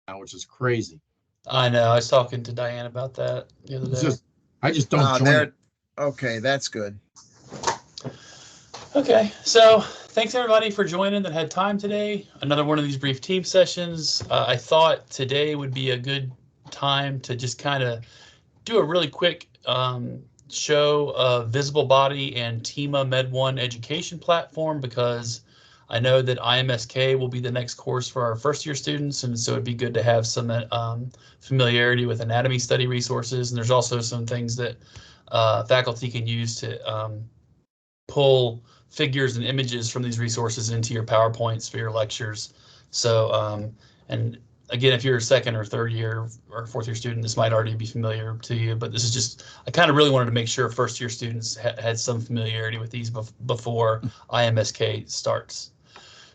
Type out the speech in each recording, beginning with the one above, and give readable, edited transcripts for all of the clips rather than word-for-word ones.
now, which is crazy. I know. I was talking to Diane about that the other It's day. just I just don't join it. There. Okay, that's good. Okay, so thanks everybody for joining that had time today. Another one of these brief team sessions. I thought today would be a good time to just kind of do a really quick show of Visible Body and Thieme MedOne education platform, because I know that IMSK will be the next course for our first year students, and so it'd be good to have some familiarity with anatomy study resources. And there's also some things that faculty can use to pull figures and images from these resources into your PowerPoints for your lectures. So, and again, if you're a second or third year or fourth year student, this might already be familiar to you, but this is just, I kind of really wanted to make sure first year students had some familiarity with these before IMSK starts.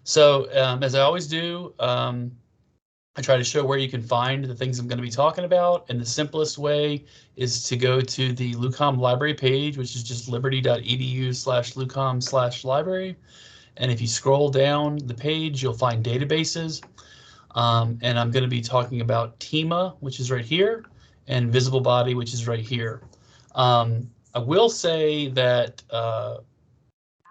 So as I always do, I try to show where you can find the things I'm going to be talking about, and the simplest way is to go to the LUCOM library page, which is just liberty.edu/LUCOM/library. And if you scroll down the page, you'll find databases. And I'm going to be talking about Thieme, which is right here, and Visible Body, which is right here. I will say that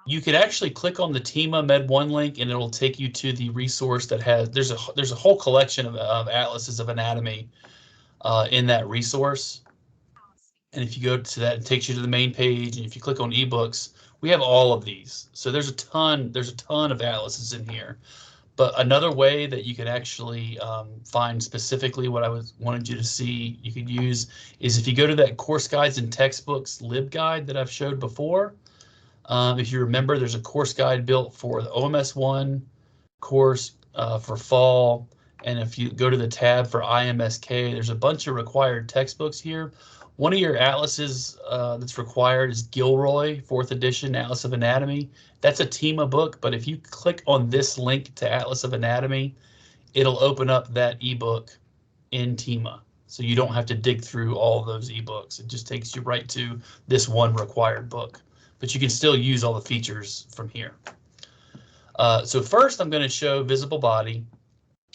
you can actually click on the Thieme MedOne link, and it'll take you to the resource that has, there's a whole collection of atlases of anatomy in that resource. And if you go to that, it takes you to the main page, and if you click on ebooks, we have all of these. So there's a ton of atlases in here. But another way that you can actually find specifically what I wanted you to see you could use is if you go to that course guides and textbooks LibGuide that I've showed before. If you remember, there's a course guide built for the OMS1 course for fall. And if you go to the tab for IMSK, there's a bunch of required textbooks here. One of your atlases that's required is Gilroy, 4th edition, Atlas of Anatomy. That's a Thieme book, but if you click on this link to Atlas of Anatomy, it'll open up that ebook in Thieme. So you don't have to dig through all of those ebooks. It just takes you right to this one required book. But you can still use all the features from here. So first, I'm going to show Visible Body.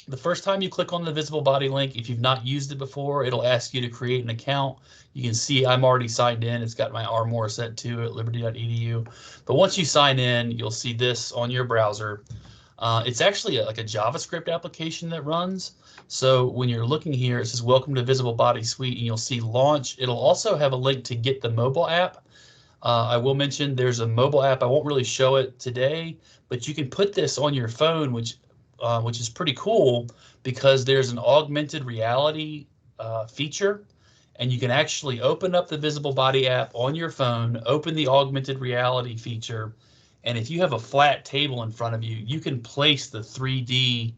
The first time you click on the Visible Body link, if you've not used it before, it'll ask you to create an account. You can see I'm already signed in. It's got my RMOR set to at liberty.edu. But once you sign in, you'll see this on your browser. It's actually like a JavaScript application that runs. So when you're looking here, it says Welcome to Visible Body Suite, and you'll see Launch. It'll also have a link to get the mobile app. I will mention there's a mobile app. I won't really show it today, but you can put this on your phone, which is pretty cool because there's an augmented reality feature, and you can actually open up the Visible Body app on your phone, open the augmented reality feature, and if you have a flat table in front of you, you can place the 3D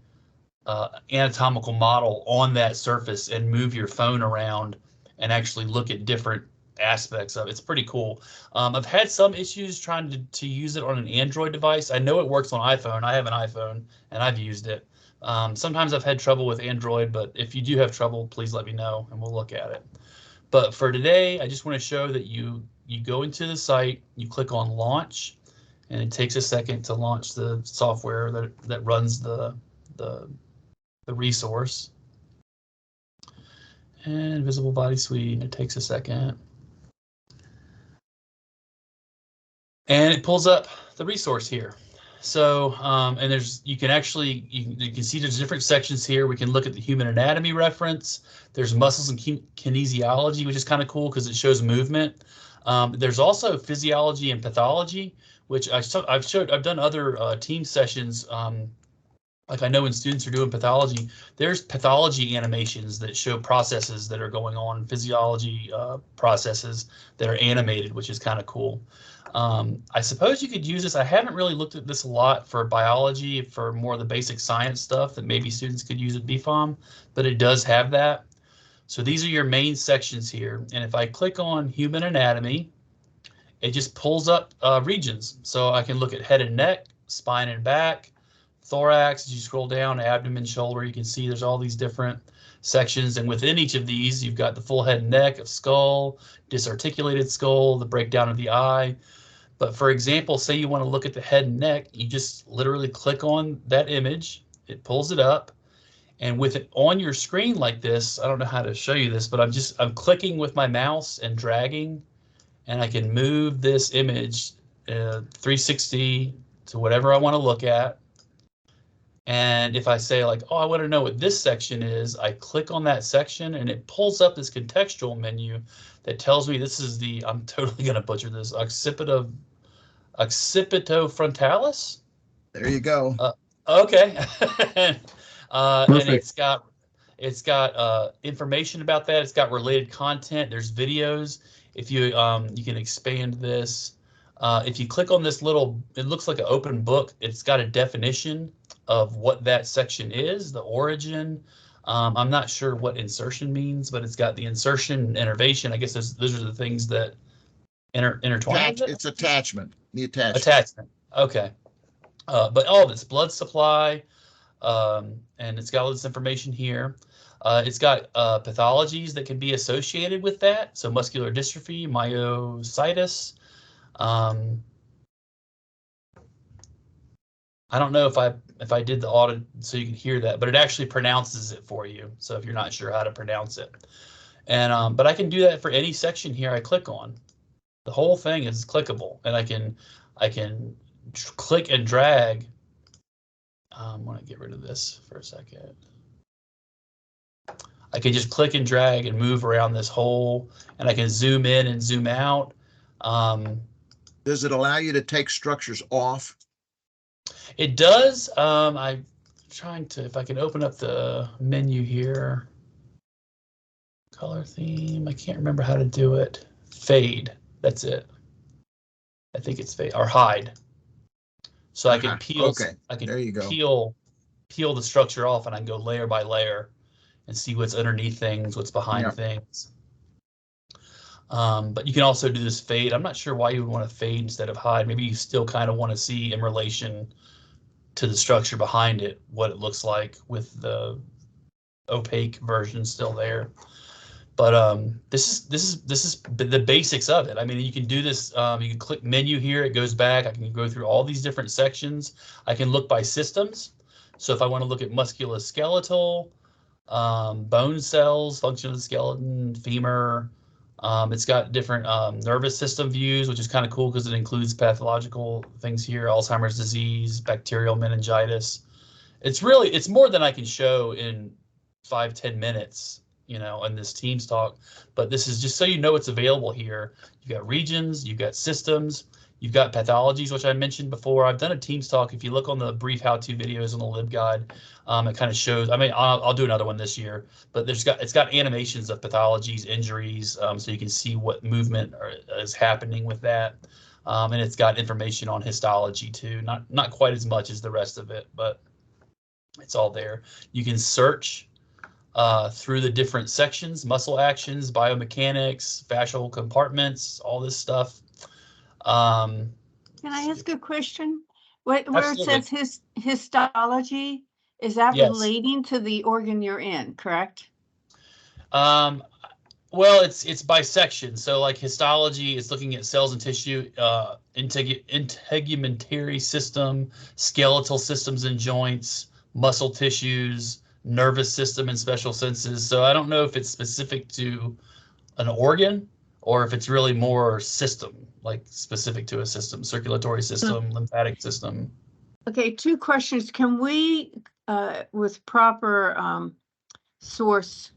anatomical model on that surface and move your phone around and actually look at different aspects of it. It's pretty cool. I've had some issues trying to use it on an Android device. I know it works on iPhone. I have an iPhone and I've used it. Sometimes I've had trouble with Android, but if you do have trouble, please let me know and we'll look at it. But for today, I just want to show that you go into the site, you click on Launch, and it takes a second to launch the software that runs the resource. And Visible Body Suite, it takes a second. And it pulls up the resource here. So, and you can see there's different sections here. We can look at the human anatomy reference. There's muscles and kinesiology, which is kind of cool because it shows movement. There's also physiology and pathology, which I've done other team sessions. Like I know when students are doing pathology, there's pathology animations that show processes that are going on, physiology processes that are animated, which is kind of cool. I suppose you could use this. I haven't really looked at this a lot for biology, for more of the basic science stuff that maybe students could use at BFOM, but it does have that. So these are your main sections here. And if I click on human anatomy, it just pulls up regions. So I can look at head and neck, spine and back, thorax. As you scroll down, abdomen, shoulder, you can see there's all these different sections, and within each of these you've got the full head and neck, of skull, disarticulated skull, the breakdown of the eye. But for example, say you want to look at the head and neck, you just literally click on that image, it pulls it up, And with it on your screen like this, I don't know how to show you this, but I'm clicking with my mouse and dragging, and I can move this image 360 to whatever I want to look at. And if I say like, oh, I want to know what this section is, I click on that section and it pulls up this contextual menu that tells me this is the, I'm totally going to butcher this, occipitofrontalis. There you go. Okay. And it's got information about that. It's got related content. There's videos. If you you can expand this. If you click on this little, it looks like an open book. It's got a definition of what that section is, the origin. I'm not sure what insertion means, but it's got the insertion and innervation. I guess those are the things that intertwine. It's attachment. The attachment. Attachment. Okay. But all of it's blood supply, and it's got all this information here. It's got pathologies that can be associated with that. So muscular dystrophy, myositis. I don't know if I did the audit so you can hear that, but it actually pronounces it for you. So if you're not sure how to pronounce it, and but I can do that for any section here I click on. The whole thing is clickable, and I can click and drag. I want to get rid of this for a second. I can just click and drag and move around this whole, and I can zoom in and zoom out. Does it allow you to take structures off? It does. I'm trying to, if I can open up the menu here. Color theme. I can't remember how to do it. Fade. That's it. I think it's fade or hide. So I can peel. Okay. I can there you go. peel the structure off, and I can go layer by layer and see what's underneath things, what's behind things. But you can also do this fade. I'm not sure why you would want to fade instead of hide. Maybe you still kind of want to see in relation to the structure behind it what it looks like with the opaque version still there. But this is the basics of it. I mean, you can do this. You can click menu here. It goes back. I can go through all these different sections. I can look by systems. So if I want to look at musculoskeletal, bone cells, function of the skeleton, femur. It's got different nervous system views, which is kind of cool because it includes pathological things here, Alzheimer's disease, bacterial meningitis. It's more than I can show in 5-10 minutes, you know, in this Teams talk. But this is just so you know it's available here. You've got regions, you've got systems, you've got pathologies, which I mentioned before. I've done a Teams talk. If you look on the brief how-to videos on the LibGuide, it kind of shows. I mean, I'll do another one this year, but it's got animations of pathologies, injuries, so you can see what movement is happening with that, and it's got information on histology too. Not quite as much as the rest of it, but it's all there. You can search through the different sections, muscle actions, biomechanics, fascial compartments, all this stuff. Can I ask a question? Where it says histology, is that relating to the organ you're in, correct? Well, it's by section. So like histology is looking at cells and tissue, integumentary system, skeletal systems and joints, muscle tissues, nervous system and special senses. So I don't know if it's specific to an organ or if it's really more system, like specific to a system, circulatory system, lymphatic system. Okay, 2 questions. Can we, with proper source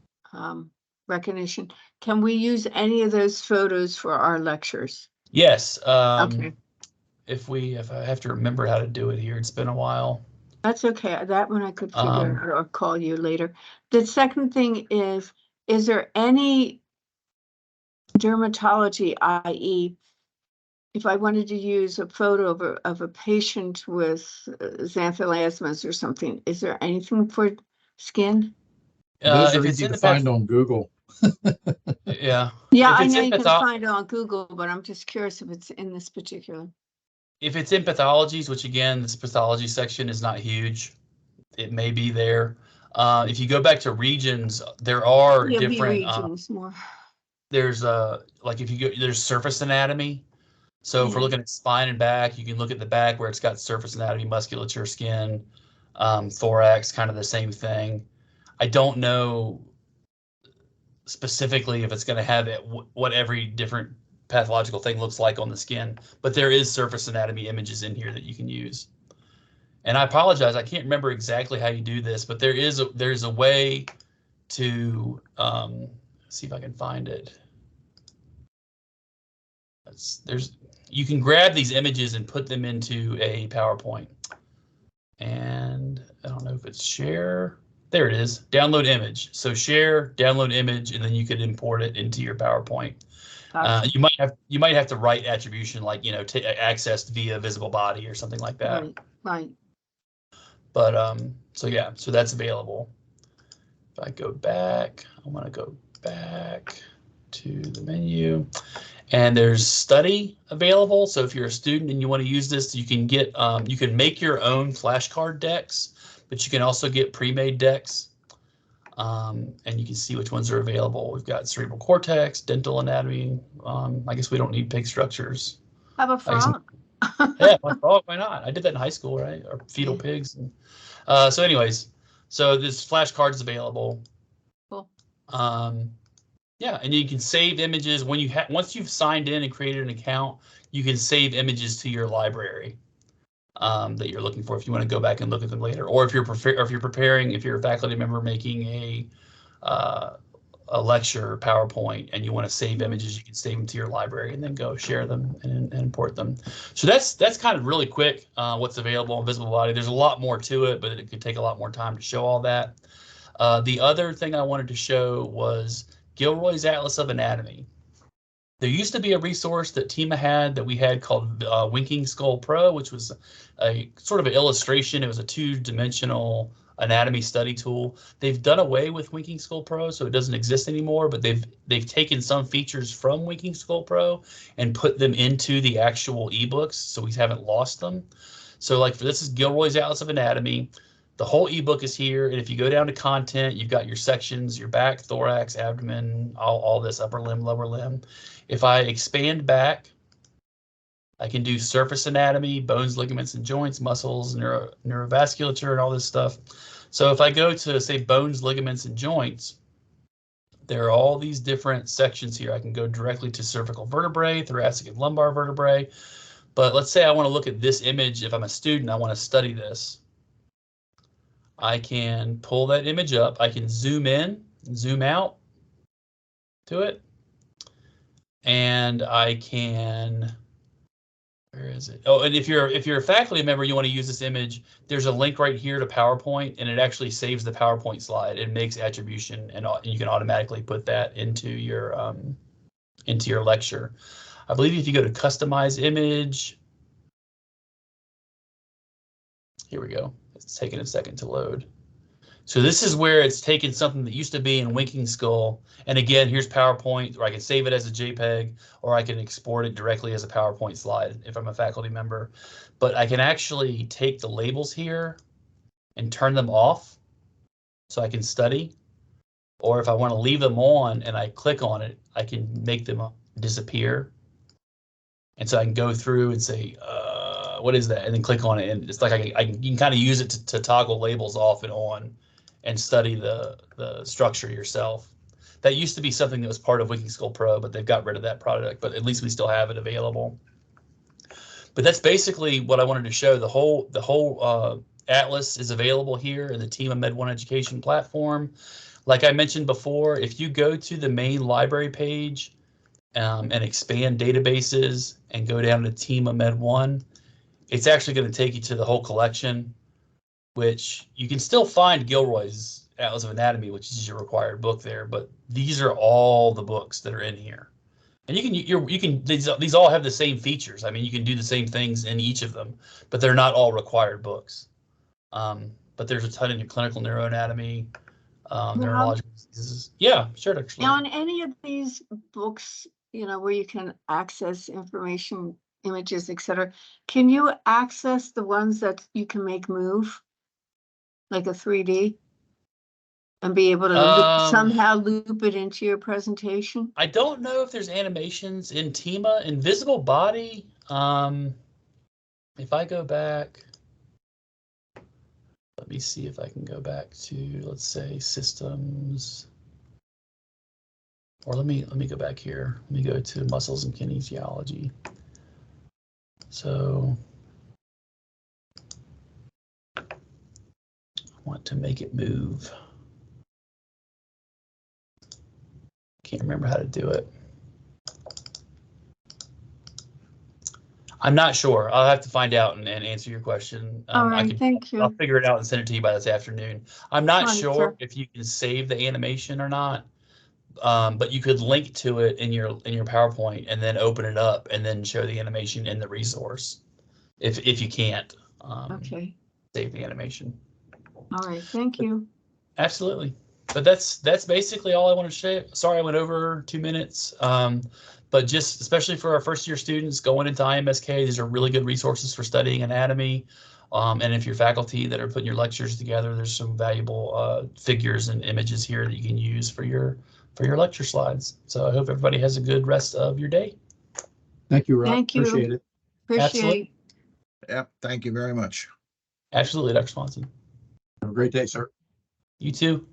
recognition, can we use any of those photos for our lectures? Yes. Okay. If I have to remember how to do it here, it's been a while. That's okay. That one I could figure out or call you later. The second thing is there any dermatology, i.e., if I wanted to use a photo of a patient with xanthelasmas or something, is there anything for skin? Those are easy to find on Google. Yeah. Yeah, I know you can find it on Google, but I'm just curious if it's in this particular. If it's in pathologies, which again, this pathology section is not huge, it may be there. If you go back to regions, there are different regions more. There's like if you go, there's surface anatomy. So if we're looking at spine and back, you can look at the back where it's got surface anatomy, musculature, skin, thorax, kind of the same thing. I don't know specifically if it's going to have it, what every different pathological thing looks like on the skin, but there is surface anatomy images in here that you can use. And I apologize, I can't remember exactly how you do this, but there's a way to see if I can find it. You can grab these images and put them into a PowerPoint. And I don't know if it's share. There it is, download image. So share, download image, and then you could import it into your PowerPoint. Gotcha. You might have to write attribution like, you know, accessed via visible body or something like that. Right. But so yeah, so that's available. If I go back, I want to go back to the menu, and there's study available. So if you're a student and you want to use this, you can get you can make your own flashcard decks, but you can also get pre-made decks. And you can see which ones are available. We've got cerebral cortex, dental anatomy. I guess we don't need pig structures. How about frog? Yeah, why not? I did that in high school, right? Or fetal pigs. And, so anyways, so this flashcard is available. Cool. Yeah, and you can save images when you once you've signed in and created an account, you can save images to your library that you're looking for if you want to go back and look at them later, or if you're preparing, if you're a faculty member making a lecture PowerPoint and you want to save images, you can save them to your library and then go share them and import them. So that's kind of really quick what's available on Visible Body. There's a lot more to it, but it could take a lot more time to show all that. The other thing I wanted to show was Gilroy's Atlas of Anatomy. There used to be a resource that Thieme had that we had called Winking Skull Pro, which was a sort of an illustration. It was a two-dimensional anatomy study tool. They've done away with Winking Skull Pro, so it doesn't exist anymore, but they've taken some features from Winking Skull Pro and put them into the actual ebooks, so we haven't lost them. So like this is Gilroy's Atlas of Anatomy. The whole ebook is here, and if you go down to content, you've got your sections, your back, thorax, abdomen, all this, upper limb, lower limb. If I expand back, I can do surface anatomy, bones, ligaments, and joints, muscles, neurovasculature, and all this stuff. So if I go to, say, bones, ligaments, and joints, there are all these different sections here. I can go directly to cervical vertebrae, thoracic and lumbar vertebrae. But let's say I want to look at this image. If I'm a student, I want to study this. I can pull that image up. I can zoom in, zoom out to it. And I can, where is it? Oh, and if you're a faculty member, you want to use this image, there's a link right here to PowerPoint, and it actually saves the PowerPoint slide. It makes attribution, and you can automatically put that into your lecture. I believe if you go to customize image, here we go. It's taking a second to load. So this is where it's taken something that used to be in Winking Skull, and again, here's PowerPoint, or I can save it as a JPEG, or I can export it directly as a PowerPoint slide if I'm a faculty member. But I can actually take the labels here and turn them off so I can study, or if I want to leave them on and I click on it, I can make them disappear. And so I can go through and say, what is that? And then click on it, and it's like you can kind of use it to toggle labels off and on and study the structure yourself. That used to be something that was part of Winking Skull Pro, but they've got rid of that product, but at least we still have it available. But that's basically what I wanted to show. The whole Atlas is available here in the Thieme MedOne Education platform. Like I mentioned before, if you go to the main library page and expand databases and go down to Thieme MedOne, it's actually going to take you to the whole collection, which you can still find Gilroy's Atlas of Anatomy, which is your required book there, but these are all the books that are in here. And these all have the same features. I mean, you can do the same things in each of them, but they're not all required books. But there's a ton in your clinical neuroanatomy, neurological diseases. Yeah, sure, actually. Now, in any of these books, you know, where you can access information, images, etc., can you access the ones that you can make move, like a 3D, and be able to somehow loop it into your presentation? I don't know if there's animations in Thieme. In Visible Body, if I go back, let me see if I can go back to, let's say, systems. Or let me go back here. Let me go to muscles and kinesiology. So I want to make it move. Can't remember how to do it. I'm not sure. I'll have to find out and answer your question. All right, thank you. I'll figure it out and send it to you by this afternoon. I'm not Fine, sure sir. if you can save the animation or not, but you could link to it in your PowerPoint and then open it up and then show the animation in the resource. If you can't Okay. save the animation. All right, thank you. Absolutely. But that's basically all I want to say. Sorry, I went over 2 minutes. But just especially for our first year students going into IMSK, these are really good resources for studying anatomy. And if you're faculty that are putting your lectures together, there's some valuable figures and images here that you can use for your lecture slides. So I hope everybody has a good rest of your day. Thank you, Rob. Thank you. Appreciate it. Appreciate. Yep, thank you very much. Absolutely, Dr. Swanson. Have a great day, sir. You too.